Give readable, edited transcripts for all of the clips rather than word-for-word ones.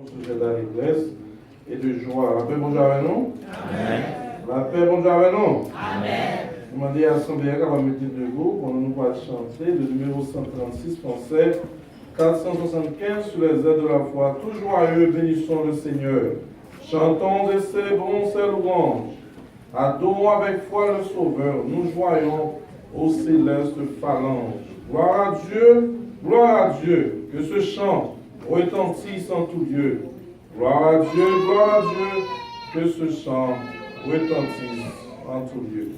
Sujet d'allégresse et de joie. La paix, bonjour avec nous. Amen. La paix, bonjour avec nous. Amen. Je demande à l'Assemblée qu'on va mettre debout pour nous chanter le numéro 136 français 475 sur les airs de la foi. Tout joyeux, bénissons le Seigneur. Chantons et célébrons ses louanges. Adorons avec foi le Sauveur. Nous joyons aux célestes phalanges. Gloire à Dieu, que ce chant retentisse en tout lieu. Gloire à Dieu, que ce chant retentisse en tout lieu.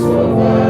Sauveur.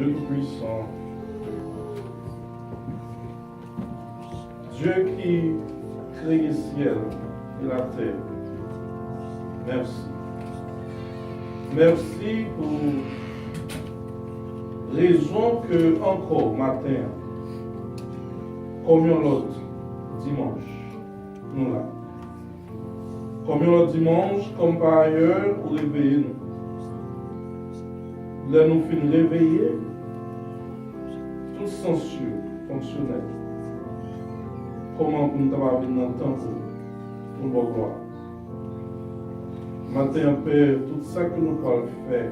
Dieu Tout-Puissant, Dieu qui crée le ciel et la terre, merci. Merci pour raison que encore matin, comme l'autre dimanche, nous là. Comme l'autre dimanche, comme par ailleurs, vous réveillez nous. Là, nous finissons réveiller, tout sensueux, fonctionnel. Comment nous avons venir dans le temps pour nous gloire. Matin, Père, tout ça que nous pouvons faire,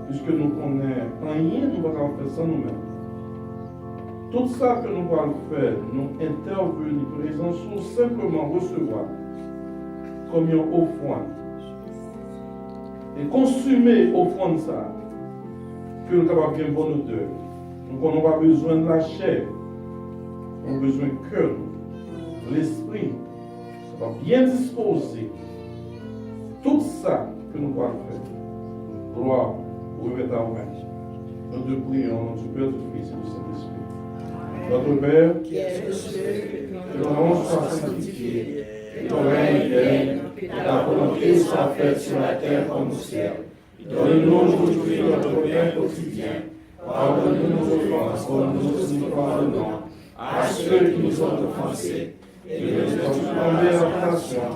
puisque nous connaissons rien, nous ne pouvons pas faire ça nous-mêmes. Tout ça que nous pouvons faire, nous intervenir, présent, ou simplement recevoir comme une offrande. Et consumer offrande ça, que nous avons bien bonne odeur. Donc on n'a pas besoin de la chair, on a besoin du cœur, l'esprit, ça va bien disposer. Tout ça que nous pouvons faire, gloire, remettre à vous-même. Nous te prions, nom du Père, du Fils et du Saint-Esprit. Notre Père, qui es aux cieux, que ton nom soit sanctifié, que ton règne vienne, que ta volonté soit faite sur la terre comme au ciel. Donne-nous aujourd'hui notre pain quotidien. Pardonne-nous nos offenses, comme nous aussi pardonnons à ceux qui nous ont offensés. Et ne nous laisse pas tomber en tentation,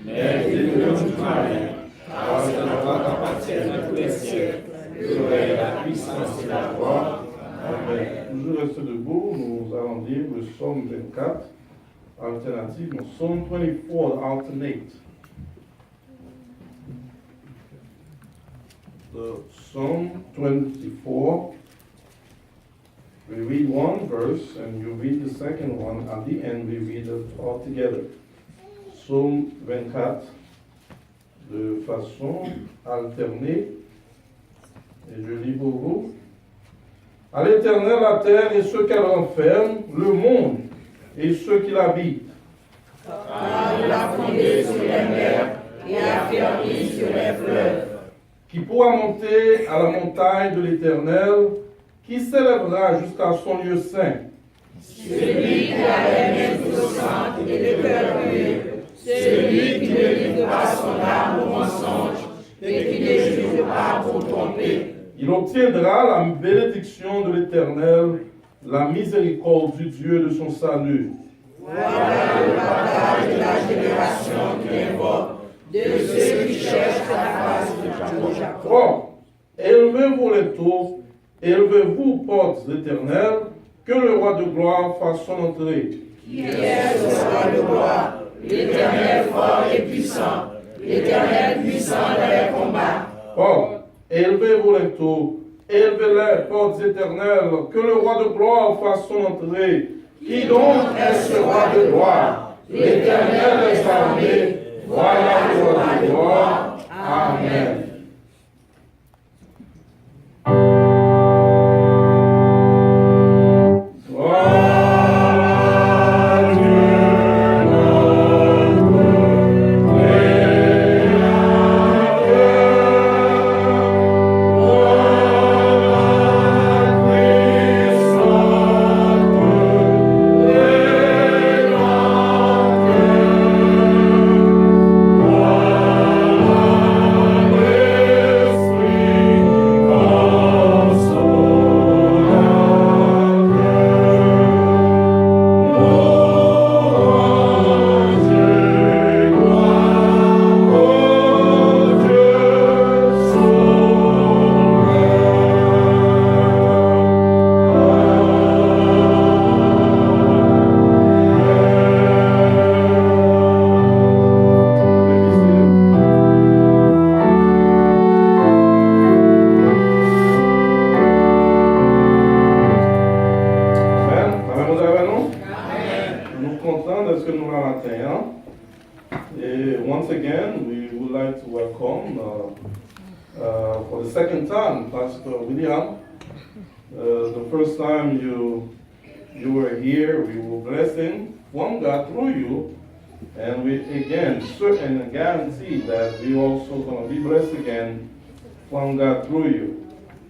mais délivre-nous du malin, car c'est la gloire qu'appartient à tous les siècles, le règne, la puissance et la gloire. Amen. Toujours rester debout, nous allons lire le psaume 24, alternative, le psaume 24, alternate. The Psalm 24, we read one verse and you read the second one. At the end, we read it all together. Psaume 24, de façon alternée. Et je lis pour vous. À l'Éternel la terre et ce qu'elle renferme, le monde et ceux qui l'habitent. Car il a fondé sur les mers et a fermé sur les fleuves. Qui pourra monter à la montagne de l'Éternel, qui s'élèvera jusqu'à son lieu saint. Celui qui a les mains innocentes et le cœur pur, celui qui ne livre pas son âme au mensonge et qui ne jure pas pour tromper. Il obtiendra la bénédiction de l'Éternel, la miséricorde du Dieu de son salut. Voilà le partage de la génération qui l'invoque, de ceux qui cherchent la face de Jacob. Or, élevez-vous les tours, élevez-vous, portes éternelles, que le roi de gloire fasse son entrée. Qui est ce roi de gloire, l'Éternel fort et puissant, l'Éternel puissant dans les combats. Or, élevez-vous les tours, élevez les portes éternelles, que le roi de gloire fasse son entrée. Qui donc est ce roi de gloire? L'Éternel est armé, voilà le roi de gloire. Amen.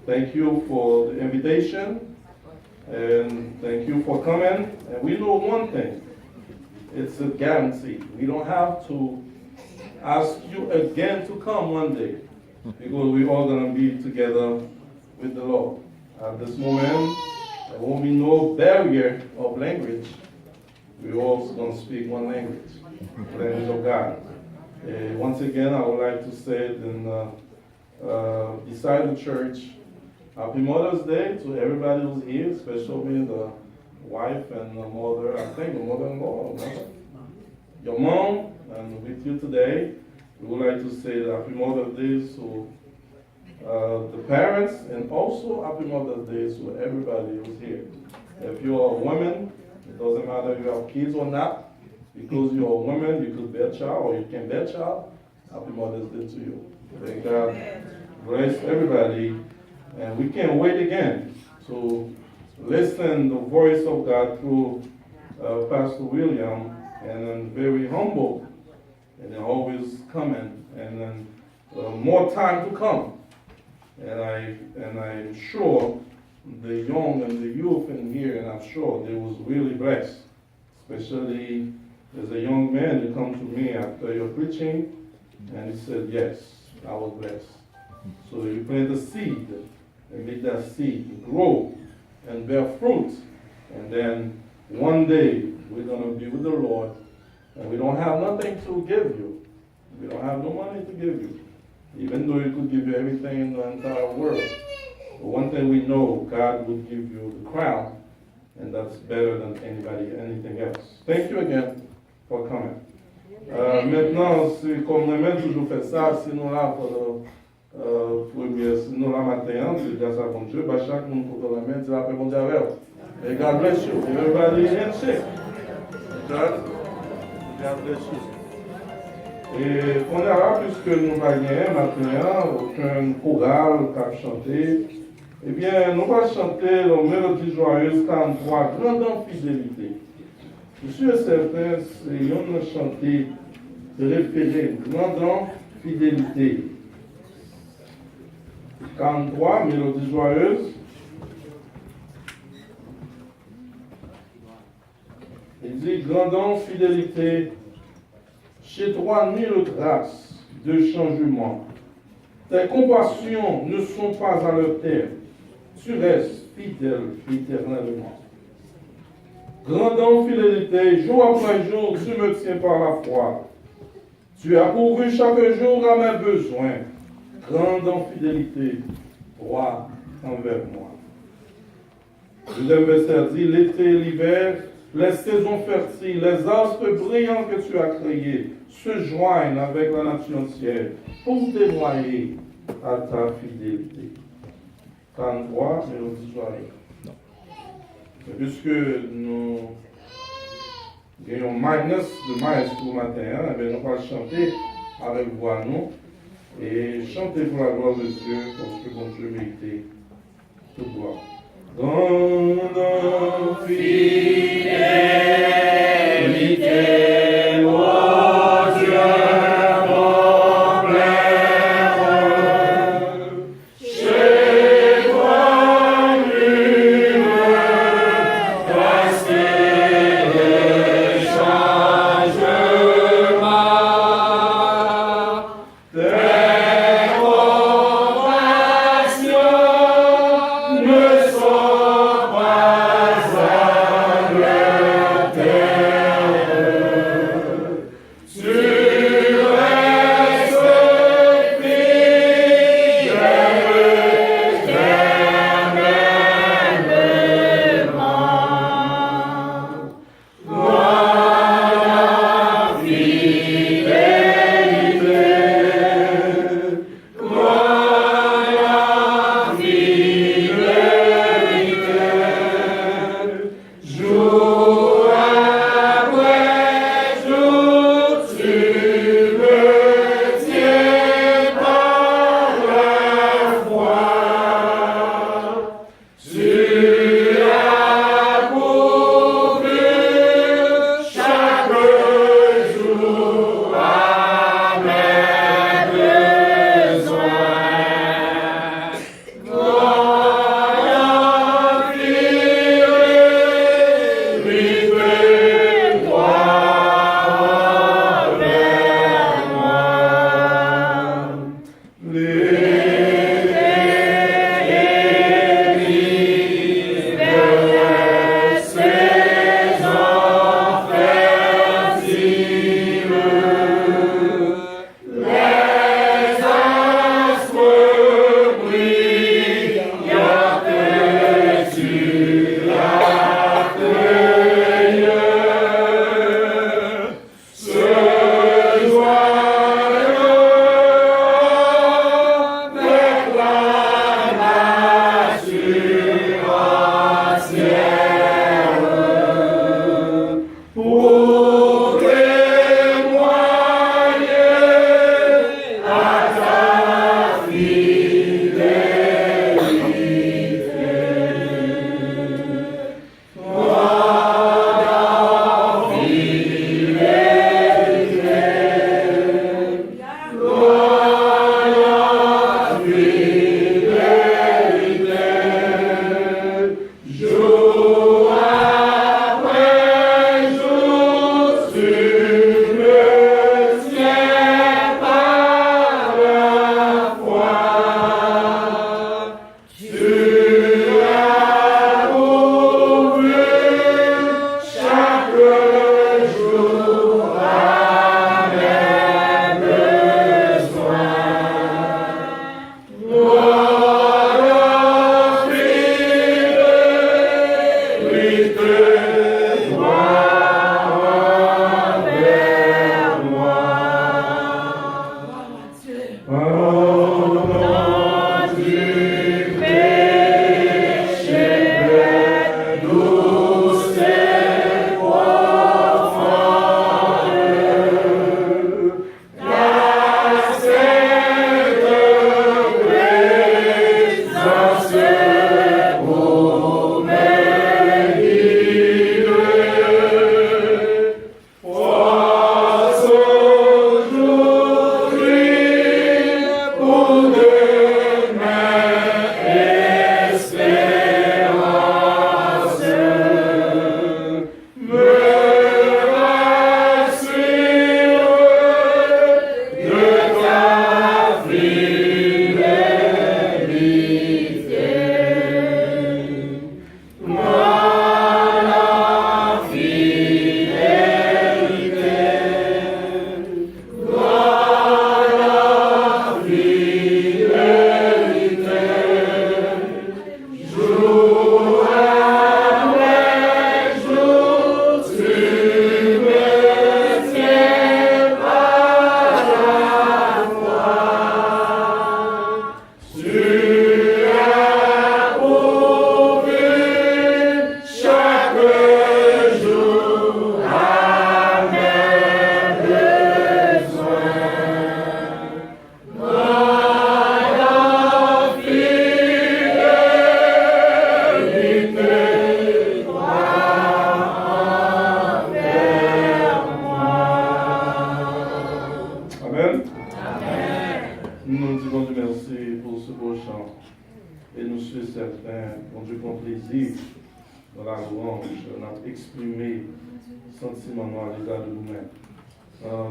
thank you for the invitation, and thank you for coming. And we know one thing, it's a guarantee. We don't have to ask you again to come one day, because we're all going to be together with the Lord. At this moment, there won't be no barrier of language. We're all going to speak one language, the language of God. Once again, I would like to say it beside the church, Happy Mother's Day to everybody who's here, especially the wife and the mother, I think the mother-in-law, your mom, and with you today. We would like to say Happy Mother's Day to the parents, and also Happy Mother's Day to everybody who's here. If you're a woman, it doesn't matter if you have kids or not, because you're a woman, you could bear a child or you can bear a child. Happy Mother's Day to you. Thank God bless everybody, and we can't wait again to listen the voice of God through Pastor William, and then very humble, and then always coming, and then more time to come. And I'm sure the young and the youth in here, and I'm sure they was really blessed. Especially there's a young man who come to me after your preaching, and he said, yes, I was blessed. So you plant a seed, and make that seed grow and bear fruit. And then one day we're going to be with the Lord, and we don't have nothing to give you. We don't have no money to give you, even though He could give you everything in the entire world. But one thing we know, God will give you the crown, and that's better than anything else. Thank you again for coming. Maintenant, comme on aime toujours faire ça, si nous là pour si nous là matin, c'est grâce à bon Dieu, bah chaque monde pour la main, c'est la paix bon Dieu avec vous. Et God bless you. Everybody handshake. God bless you. Et on est là, puisque nous n'avons rien maintenant, aucun choral qui a chanté, eh bien, nous allons chanter la mélodie joyeuse 43, Grande Fidélité. Je suis certain, c'est une chanté référé, Grande Fidélité. 43, mélodie joyeuse. Il dit, Grande fidélité, chez toi nulle grâce de changement. Tes compassions ne sont pas à leur terme. Tu restes fidèle éternellement. Grande fidélité, jour après jour, tu me tiens par la foi. Tu as pourvu chaque jour à mes besoins. Grande fidélité, roi envers moi. Deuxième verset dit, l'été, l'hiver, les saisons fertiles, les astres brillants que tu as créés se joignent avec la nature entière pour témoigner à ta fidélité. 33, mélodie joyeuse. Puisque nous gagnons Magnus de Maestro matin, nous allons chanter avec voix nous et chanter pour la gloire de Dieu, parce que bon Dieu mérite toute gloire. Grande fidélité, ô Dieu. Ne sont pas agréables.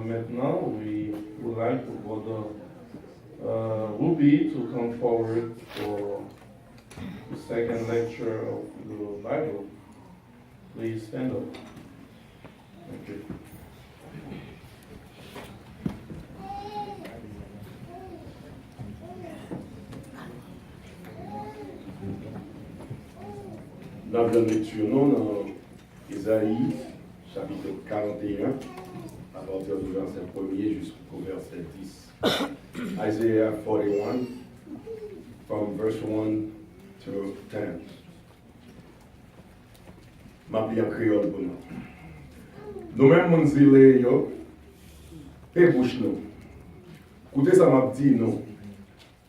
Maintenant, we would like for Brother Ruby to come forward for the second lecture of the Bible. Please stand up. Thank you. Dans la lecture, nous, dans Isaïe, chapitre 41, à partir du verset 1er jusqu'au verset 10. Isaiah 41, from verse 1 to 10. Ma vie en créole pour nous. Nous-mêmes, mon zélé, yo, et bouche nous. Écoutez ça, m'a dit nous.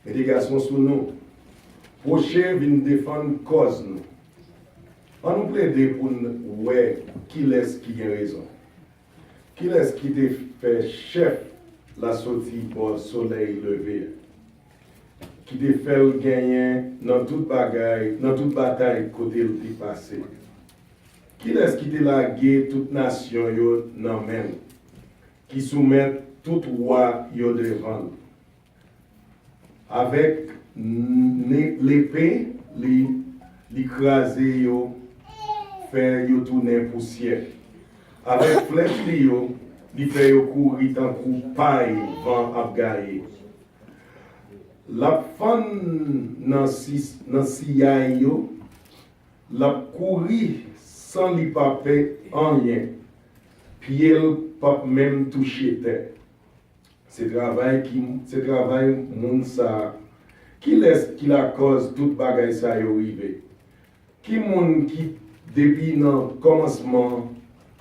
Médication sur nous. Prochain vient défendre cause nous. On nous plaide pour nous, ouais, qui est-ce qui a raison? Qui est-ce qui te fait chef la sortie pour soleil levé? Qui te fait gagner dans toute bagaille, dans toute bataille côté le passé? Qui est-ce qui te lagué toute nation yo nan men? Qui soumet tout roi yo devant? avec l'épée, l'écraser yo, faire yo tourner poussière. Avec flèche yo, li fait yo courir tant coup paille vent ap gaye. La fan nan siyay yo, la courir sans li pa fait rien. Puis elle pas même toucher terre. C'est travail moun sa qui la cause toute bagay sa yo rive. Qui moun qui depuis nan commencement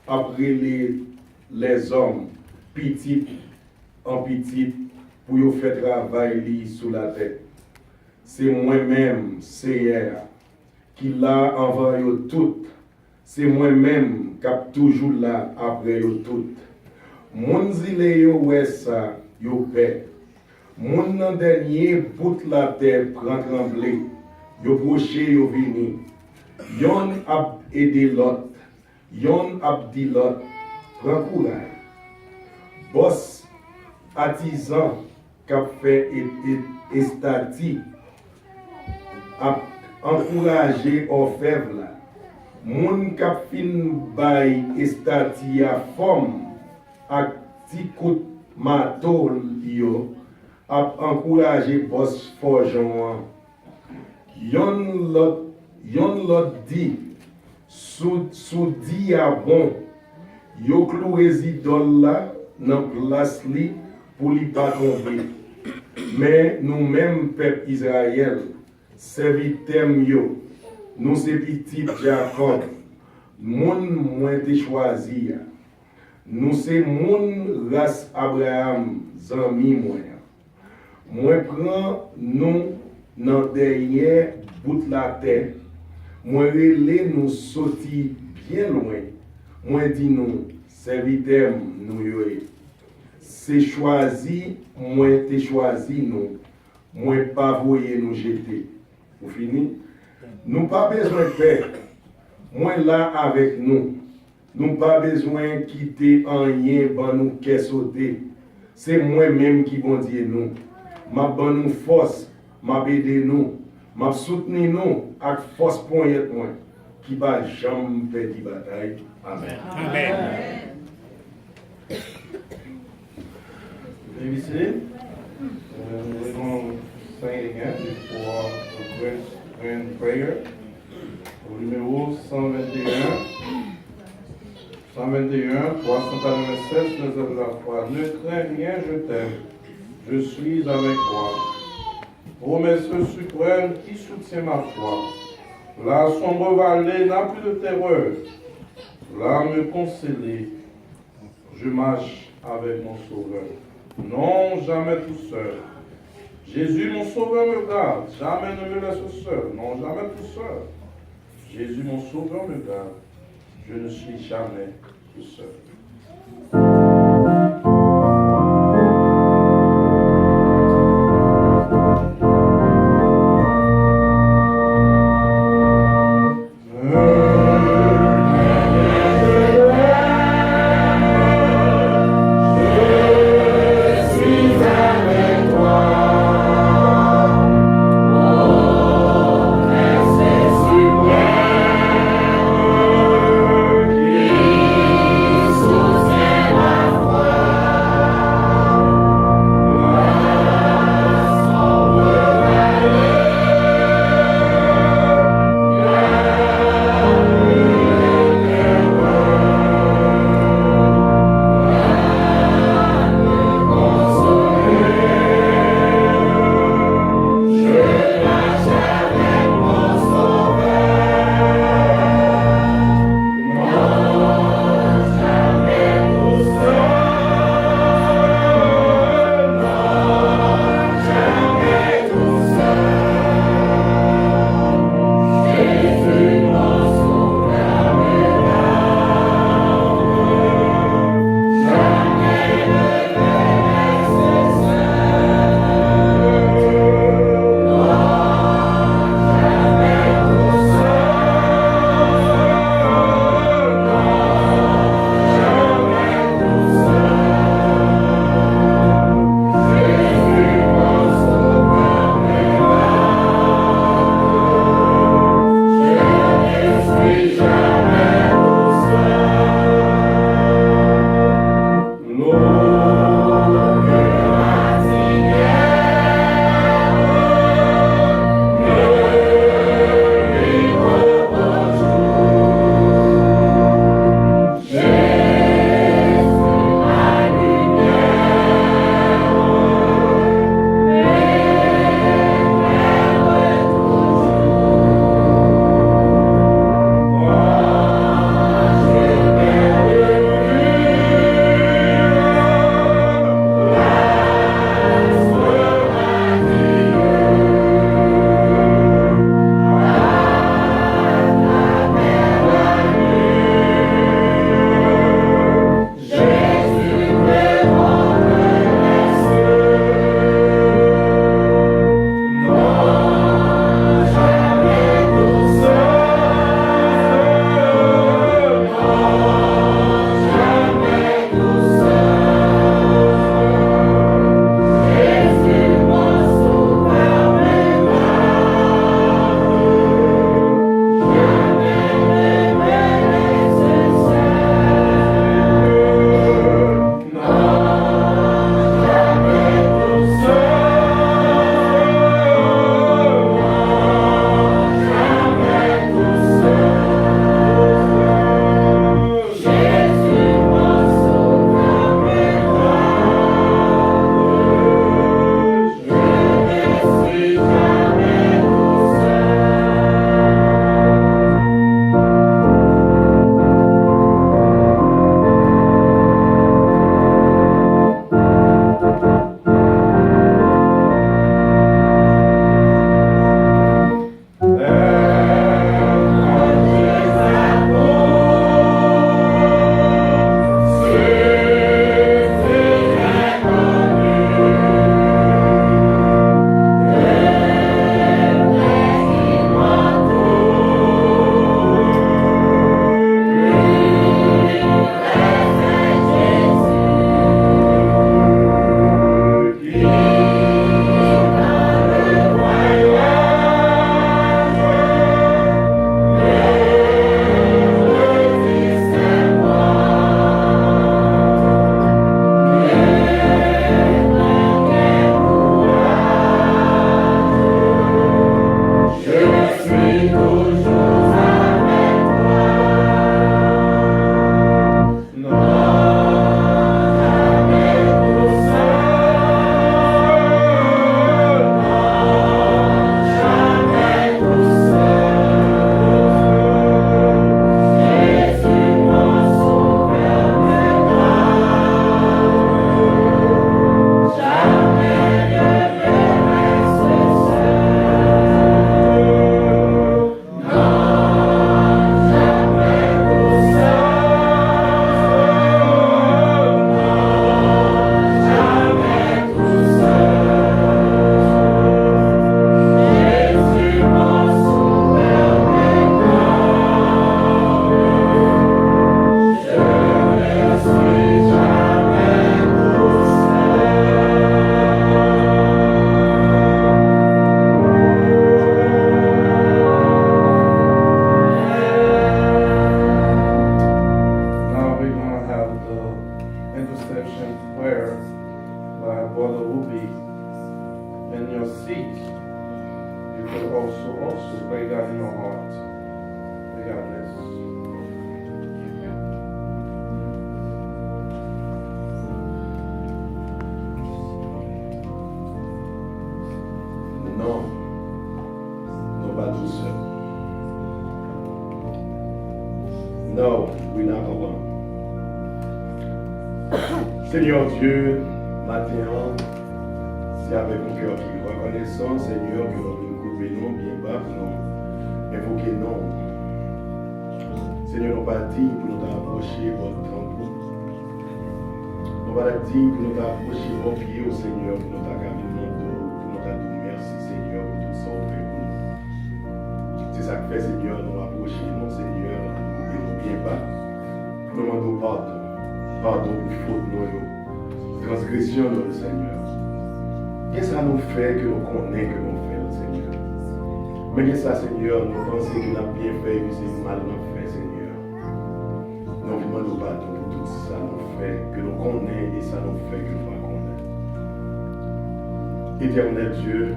après les hommes petit en petit pour yo faire travail li sous la tête. C'est moi-même, Seigneur, qui l'a envers yo tout. C'est moi-même qui toujours là après yo tout. Moun zile yo wè sa yo paix. Moun nan dernier bout la terre prend tremblé. Yo proche yo vini. Yon ap aidé l'autre. Yon ap di l'autre. Prends courage. Boss artisan k'ap fait estati ap encourager orfèvre là. Moun k'ap fin bay estati a forme ak ti kout matol yo ap encourager boss forgeron. Yon lot di sou di a bon yo cloué zidol la nan place li pour li pas tomber. Mais nous-mêmes, peuple Israël, serviteurs yo, nous c'est petit Jacob, moun moins te choisi. Nous c'est moun race Abraham, zami moi. Moi prends nous dans derrière bout la terre. Moi relé nous sorti bien loin. Moi dis nous serviteurs nous yo. C'est choisi, moi t'ai choisi nous. Moi pas voyer nous jeter. Vous fini? Nous pas besoin de paix. Moi là avec nous. Nous pas besoin de quitter en rien pour nous qu'est sauter. C'est moi-même qui bon Dieu nous. M'a ban nous force, m'a aider nous, m'a soutenir nous avec force point moi qui va jamais perdre bataille. Amen. Amen. Ici, nous allons sing again before the grand prayer. Au numéro 121. 121, 396, nous avons la foi. Ne crains rien, je t'aime. Je suis avec toi. Promesse suprême qui soutient ma foi. La sombre vallée n'a plus de terreur. L'âme consolée, je marche avec mon sauveur. Non, jamais tout seul. Jésus, mon sauveur, me garde. Jamais ne me laisse seul. Non, jamais tout seul. Jésus, mon sauveur, me garde. Je ne suis jamais tout seul. Soutiens-moi. will also pray God in your heart. May God bless. Non, non pas tout seul. No, we're not alone. Seigneur Dieu, matin, c'est avec mon cœur qui est reconnaissant, Seigneur, que nous nous couper non, bien bas, non, invoquer non. Seigneur, nous pas dit pour nous approcher votre temple. Nous pas dit pour nous approcher vos pieds au Seigneur, pour nous caminer pour nous dire merci, Seigneur, pour tout ça au fait pour nous. C'est ça que fait, Seigneur, nous approcher, non, Seigneur, et nous bien bas. Nous demandons pardon. Pardon pour faute nous, transgression de Seigneur. Qu'est-ce que ça nous fait que nous connaissons que nous faisons, Seigneur? Mais qu'est-ce que ça, Seigneur, nous pensons que nous avons bien fait et que c'est mal nous fait, Seigneur. Nous demandons pardon pour tout ça nous fait que nous connaissons et ça nous fait que nous ne connaissons. Éternel Dieu,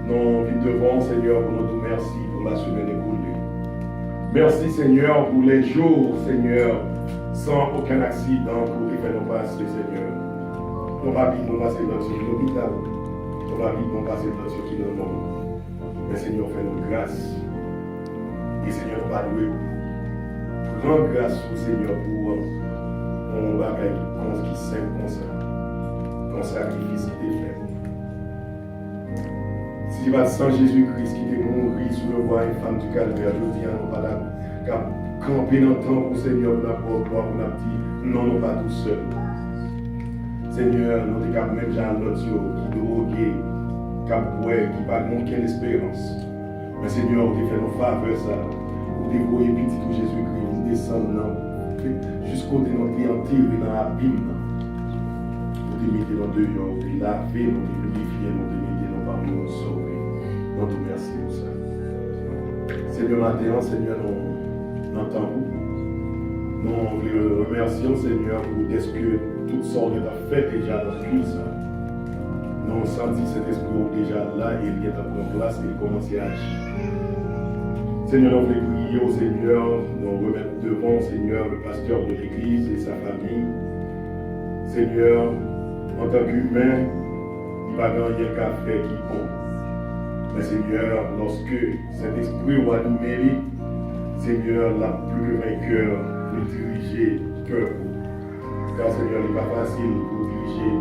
nous vivons devant, Seigneur, pour nous dire merci pour la semaine écoulée. Merci, Seigneur, pour les jours, Seigneur, sans aucun accident pour les faire nous passer, Seigneur. Nous pas vite nous passer dans l'hôpital. Nous pas vite nous passer dans ce qui nous manque. Mais Seigneur, fais-nous grâce. Et Seigneur, pas louer. Grande grâce au Seigneur pour un bagage qui simple comme ça. Ton sacrifice qui est fait. Si va sans Jésus-Christ qui est mort sur le bois et femme du calvaire, je dis à nous pas là. Camper dans le temps pour Seigneur, pour nous dire non, nous pas tout seuls. Seigneur, nous sommes même gens l'autre qui drogué, qui pas aucune espérance. Mais Seigneur, vous fait nos faveurs ça. Vous dévoyez petit tout Jésus-Christ, vous descendez jusqu'au de notre enterré dans l'abîme. Vous mettez dans deux jours, vous lavez, vous purifiez, vous mettez nos parmi nous sauver. Nous te merci pour ça. Seigneur, matin, Seigneur, nous nous remercions, Seigneur, pour ce que toutes sortes de fait déjà dans l'Église. Nous sentons cet esprit déjà là et il est en place et il commence à agir. Seigneur, nous voulons prier au Seigneur, nous remettre devant, Seigneur, le pasteur de l'Église et sa famille. Seigneur, en tant qu'humain, il va gagner un café qui est bon. Mais Seigneur, lorsque cet esprit va nous mêler, Seigneur, la plus vainqueur pour diriger le peuple. Car Seigneur, il n'est pas facile pour diriger,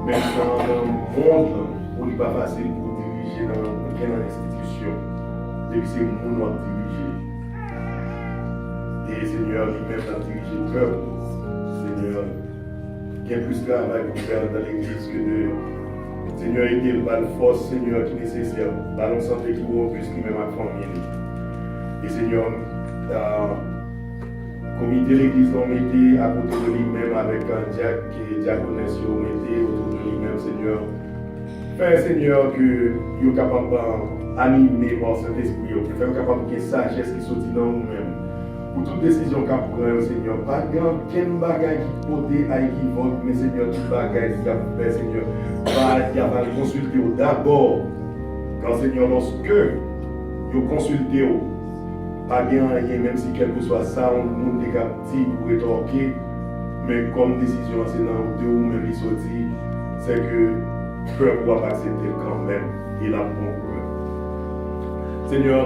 même dans le monde, il n'est pas facile pour diriger dans aucune institution. Et c'est nous qui diriger. Et Seigneur, lui-même a dirigé le peuple. Seigneur, il y a plus de travail pour faire dans l'église que de. Seigneur, il y a une force, Seigneur, qui est nécessaire. Ballon santé qui vaut plus lui-même à famille. Et Seigneur, comité de l'église, on mettait à côté de lui-même avec un diacre et diaconesse, on mettait autour de lui-même, Seigneur. Fais, Seigneur, que vous êtes capable d'animer par cet esprit, que vous êtes capable de sagesse qui sortit dans nous-mêmes. Pour toute décision qu'on prend, Seigneur, pas qu'un bagage qui porte à équivoque, mais Seigneur, tout bagage qui a fait, Seigneur, va consulter d'abord. Quand Seigneur, lorsque vous consultez, pas bien rien, même si quel que soit ça, on nous décapte pour rétorquer, mais comme décision, c'est dans deux ou même les sorties, c'est que le peuple va accepter quand même, et la bon. Seigneur,